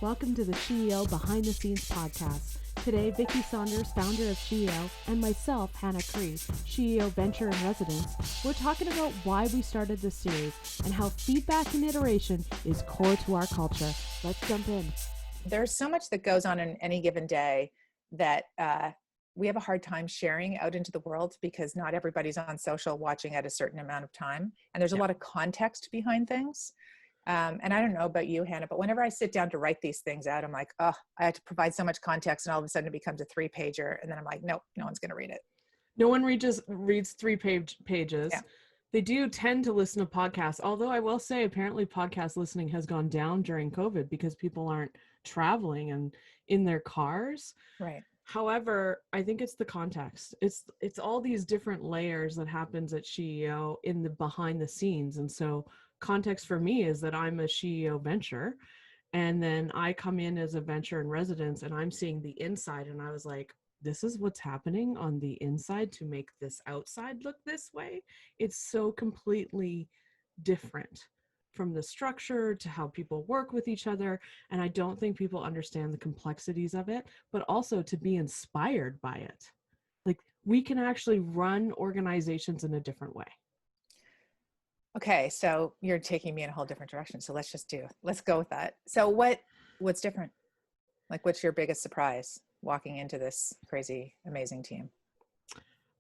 Welcome to the SheEO Behind the Scenes podcast. Today, Vicki Saunders, founder of SheEO, and myself, Hannah Cree, SheEO Venture in Residence, we're talking about why we started this series and how feedback and iteration is core to our culture. Let's jump in. There's so much that goes on in any given day that we have a hard time sharing out into the world because not everybody's on social watching at a certain amount of time. And there's a lot of context behind things. And I don't know about you, Hannah, but whenever I sit down to write these things out, I'm like, oh, I have to provide so much context, and all of a sudden it becomes a 3-pager. And then I'm like, nope, no one's going to read it. No one reads 3 pages. Yeah. They do tend to listen to podcasts, although I will say apparently podcast listening has gone down during COVID because people aren't traveling and in their cars. Right. However, I think it's the context. It's all these different layers that happens at SheEO in the behind the scenes. And so context for me is that I'm a SheEO Venture, and then I come in as a venture in residence and I'm seeing the inside, and I was like, this is what's happening on the inside to make this outside look this way. It's so completely different from the structure to how people work with each other. And I don't think people understand the complexities of it, but also to be inspired by it. Like, we can actually run organizations in a different way. Okay, so you're taking me in a whole different direction. So let's go with that. So what's different? Like, what's your biggest surprise walking into this crazy, amazing team?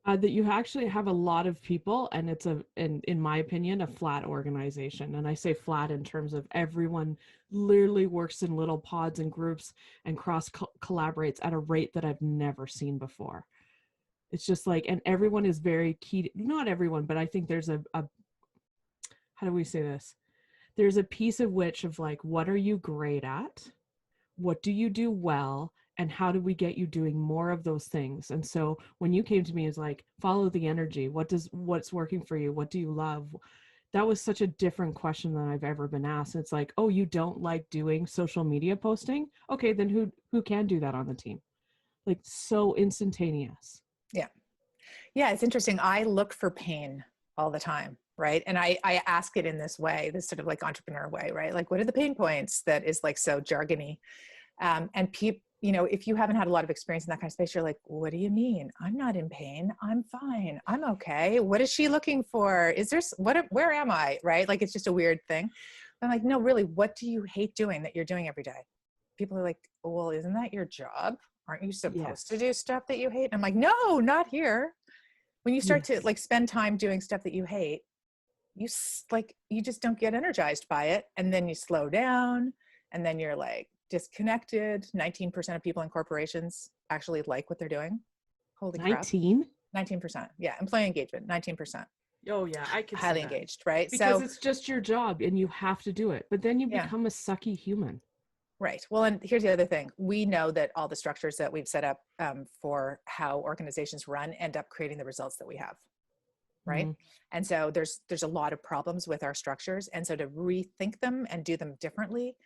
That you actually have a lot of people, and it's in my opinion, a flat organization. And I say flat in terms of everyone literally works in little pods and groups and cross collaborates at a rate that I've never seen before. It's just like, and everyone is very key, not everyone, but I think there's a how do we say this? There's a piece of which of like, what are you great at? What do you do well? And how do we get you doing more of those things? And so when you came to me, it's like, follow the energy. What's working for you? What do you love? That was such a different question than I've ever been asked. It's like, oh, you don't like doing social media posting? Okay, then who can do that on the team? Like, so instantaneous. Yeah. Yeah, it's interesting. I look for pain all the time. Right. And I ask it in this way, this sort of like entrepreneur way, right? Like, what are the pain points that is like so jargony? And people, if you haven't had a lot of experience in that kind of space, you're like, what do you mean? I'm not in pain. I'm fine. I'm okay. What is she looking for? Where am I? Right. Like, it's just a weird thing. I'm like, no, really, what do you hate doing that you're doing every day? People are like, well, isn't that your job? Aren't you supposed to do stuff that you hate? And I'm like, no, not here. When you start to like spend time doing stuff that you hate, you just don't get energized by it. And then you slow down, and then you're like disconnected. 19% of people in corporations actually like what they're doing. Holy crap. 19%. Yeah. Employee engagement, 19%. Oh yeah. I can highly engaged, right? Because it's just your job and you have to do it, but then you become a sucky human. Right. Well, and here's the other thing. We know that all the structures that we've set up for how organizations run end up creating the results that we have. Right. Mm-hmm. And so there's a lot of problems with our structures. And so to rethink them and do them differently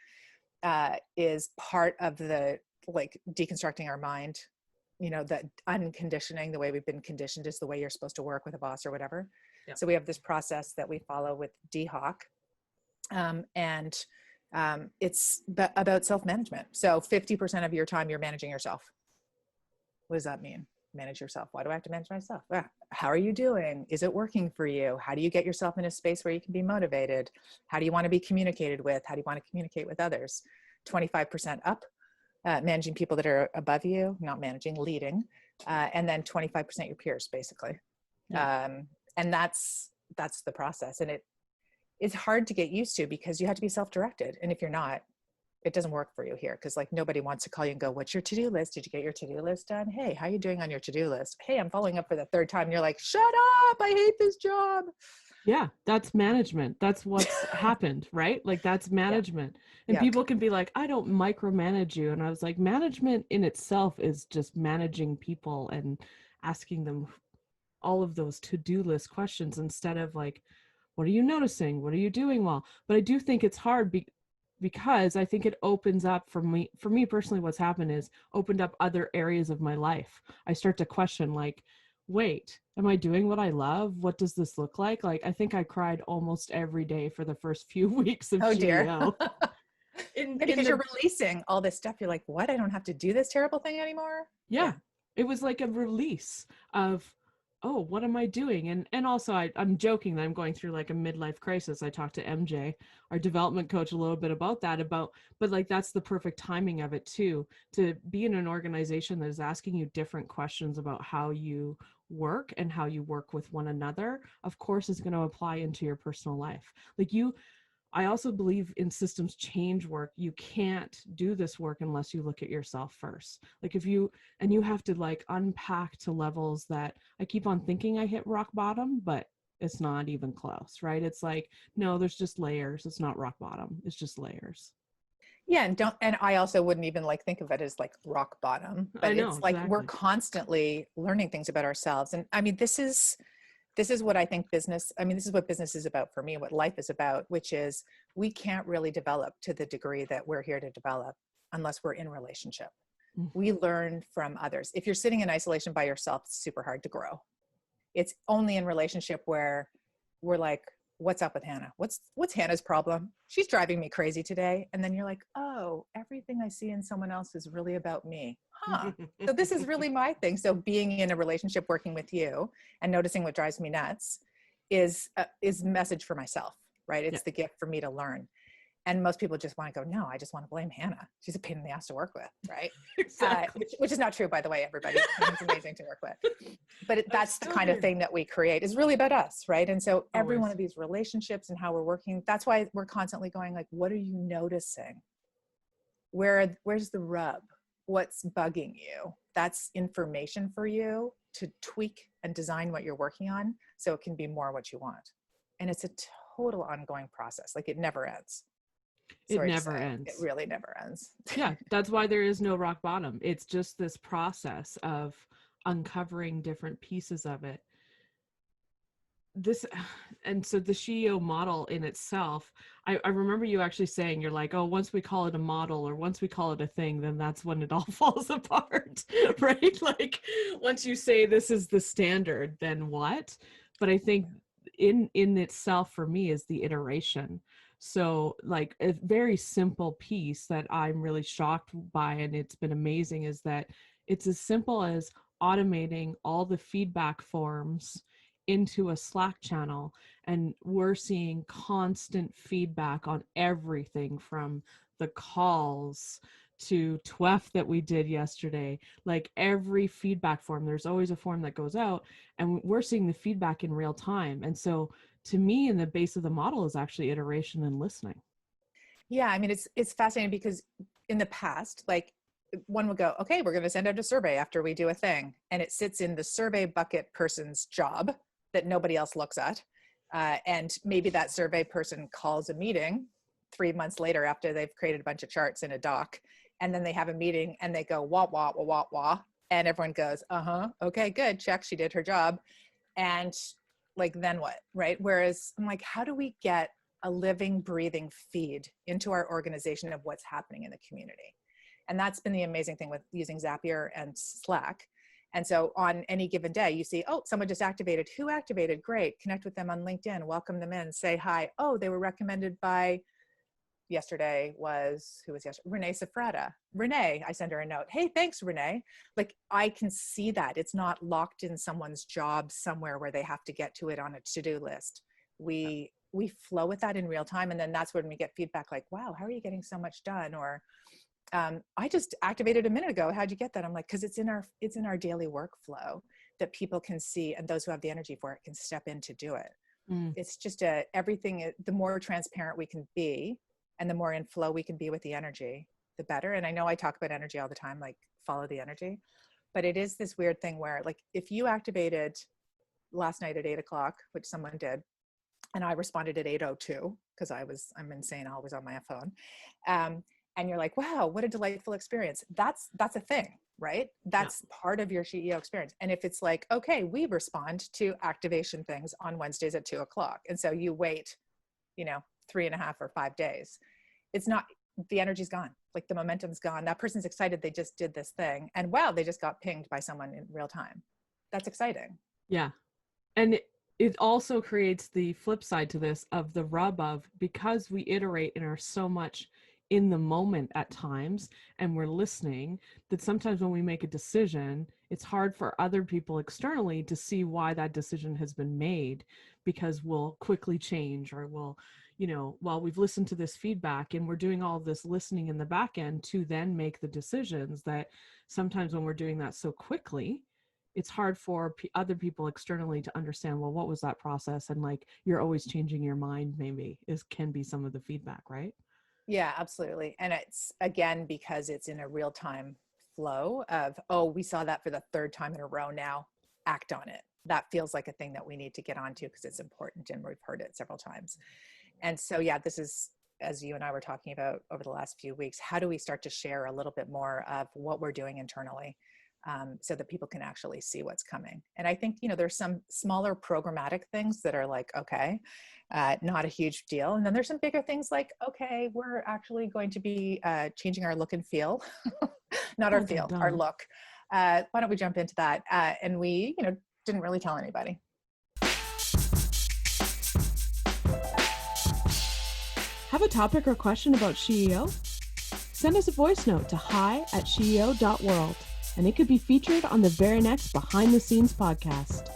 is part of the, like, deconstructing our mind, that unconditioning, the way we've been conditioned is the way you're supposed to work with a boss or whatever. Yeah. So we have this process that we follow with DHOC. It's about self-management. So 50% of your time, you're managing yourself. What does that mean? Manage yourself. Why do I have to manage myself? How are you doing? Is it working for you? How do you get yourself in a space where you can be motivated? How do you want to be communicated with? How do you want to communicate with others? 25% up, managing people that are above you, not managing, leading. And then 25% your peers, basically. Yeah. And that's the process. And it's hard to get used to because you have to be self-directed. And if you're not, it doesn't work for you here, because like nobody wants to call you and go, what's your to-do list? Did you get your to-do list done? Hey, how are you doing on your to-do list? Hey, I'm following up for the 3rd time. And you're like, shut up. I hate this job. Yeah, that's management. That's what's happened, right? Like, that's management. Yeah. And people can be like, I don't micromanage you. And I was like, management in itself is just managing people and asking them all of those to-do list questions instead of like, what are you noticing? What are you doing well? But I do think it's hard because I think it opens up for me personally, what's happened is opened up other areas of my life. I start to question, like, wait, am I doing what I love? What does this look like? Like, I think I cried almost every day for the first few weeks of SheEO. in Yeah, in because you're the releasing all this stuff. You're like, what? I don't have to do this terrible thing anymore. yeah, Yeah. it was like a release of, oh, what am I doing? And also I'm joking that I'm going through like a midlife crisis. I talked to MJ, our development coach, a little bit about that, about, but like that's the perfect timing of it too, to be in an organization that is asking you different questions about how you work and how you work with one another, of course is going to apply into your personal life. Like you, I also believe in systems change work. You can't do this work unless you look at yourself first. Like if you, and you have to like unpack to levels that I keep on thinking I hit rock bottom, but it's not even close, right? It's like, no, there's just layers. It's not rock bottom. It's just layers. Yeah, and I also wouldn't even like think of it as like rock bottom, I but know, it's like we're exactly. constantly learning things about ourselves. And I mean, this is what I think business, I mean, this is what business is about for me, what life is about, which is we can't really develop to the degree that we're here to develop unless we're in relationship. We Mhm. learn from others. If you're sitting in isolation by yourself, it's super hard to grow. It's only in relationship where we're like, what's up with Hannah? What's Hannah's problem? She's driving me crazy today. And then you're like, oh, everything I see in someone else is really about me. Huh. So this is really my thing. So being in a relationship working with you and noticing what drives me nuts is message for myself, right? Yeah, It's the gift for me to learn. And most people just want to go, no, I just want to blame Hannah. She's a pain in the ass to work with, right? exactly. Which is not true, by the way, everybody. Hannah's amazing to work with. But I'm that's the still kind of here. thing that we create is really about us, right? And so every one Always. of these relationships and how we're working, that's why we're constantly going like, what are you noticing? Where's the rub? What's bugging you? That's information for you to tweak and design what you're working on so it can be more what you want. And it's a total ongoing process. Like it never ends. It Sorry to never say, it ends. really never ends. Yeah, that's why there is no rock bottom. It's just this process of uncovering different pieces of it. This and so the SheEO model in itself, I remember you actually saying, you're like, oh, once we call it a model or once we call it a thing, then that's when it all falls apart. Right? Like once you say this is the standard, then what? But I think in itself for me is the iteration. So like a very simple piece that I'm really shocked by, and it's been amazing, is that it's as simple as automating all the feedback forms into a Slack channel, and we're seeing constant feedback on everything from the calls to TWEF that we did yesterday. Like every feedback form, there's always a form that goes out, and we're seeing the feedback in real time. And so to me, in the base of the model is actually iteration and listening. Yeah, I mean it's fascinating because in the past, like one would go, okay, we're going to send out a survey after we do a thing, and it sits in the survey bucket person's job that nobody else looks at, and maybe that survey person calls a meeting 3 months later after they've created a bunch of charts in a doc, and then they have a meeting and they go wah wah wah wah wah, and everyone goes, uh-huh, okay, good, check, she did her job, and like then what, right? Whereas I'm like, how do we get a living breathing feed into our organization of what's happening in the community? And that's been the amazing thing with using Zapier and Slack. And so on any given day, you see, oh, someone just activated. Who activated? Great. Connect with them on LinkedIn, welcome them in, say hi. Oh, they were recommended by, yesterday was, who was yesterday? Renee Safrata. Renee, I send her a note. Hey, thanks, Renee. Like I can see that. It's not locked in someone's job somewhere where they have to get to it on a to-do list. We flow with that in real time. And then that's when we get feedback like, wow, how are you getting so much done? Or I just activated a minute ago. How'd you get that? I'm like, because it's in our daily workflow that people can see, and those who have the energy for it can step in to do it. Mm, It's just everything. The more transparent we can be, and the more in flow we can be with the energy, the better. And I know I talk about energy all the time, like follow the energy, but it is this weird thing where, like, if you activated last night at 8 o'clock, which someone did, and I responded at 8:02 because I'm insane, always on my phone. And you're like, wow, what a delightful experience. That's a thing, right? yeah. That's part of your SheEO experience. And if it's like, okay, we respond to activation things on Wednesdays at 2 o'clock. And so you wait, 3.5 or 5 days. It's not, the energy's gone. Like the momentum's gone. That person's excited they just did this thing. And wow, they just got pinged by someone in real time. That's exciting. Yeah. And it also creates the flip side to this of the rub of, because we iterate and are so much in the moment at times and we're listening, that sometimes when we make a decision, it's hard for other people externally to see why that decision has been made, because we'll quickly change, or we'll, while we've listened to this feedback and we're doing all of this listening in the back end to then make the decisions, that sometimes when we're doing that so quickly, it's hard for other people externally to understand, well, what was that process? And like, you're always changing your mind, maybe can be some of the feedback, right? Yeah, absolutely. And it's, again, because it's in a real time flow of, oh, we saw that for the third time in a row now, act on it. That feels like a thing that we need to get onto because it's important and we've heard it several times. And so, yeah, this is, as you and I were talking about over the last few weeks, how do we start to share a little bit more of what we're doing internally, so that people can actually see what's coming? And I think, there's some smaller programmatic things that are like, okay, not a huge deal. And then there's some bigger things like, okay, we're actually going to be changing our look and feel, not our feel, our look. Why don't we jump into that? And we, didn't really tell anybody. Have a topic or question about SheEO? Send us a voice note to hi@SheEO.World, and it could be featured on the very next behind the scenes podcast.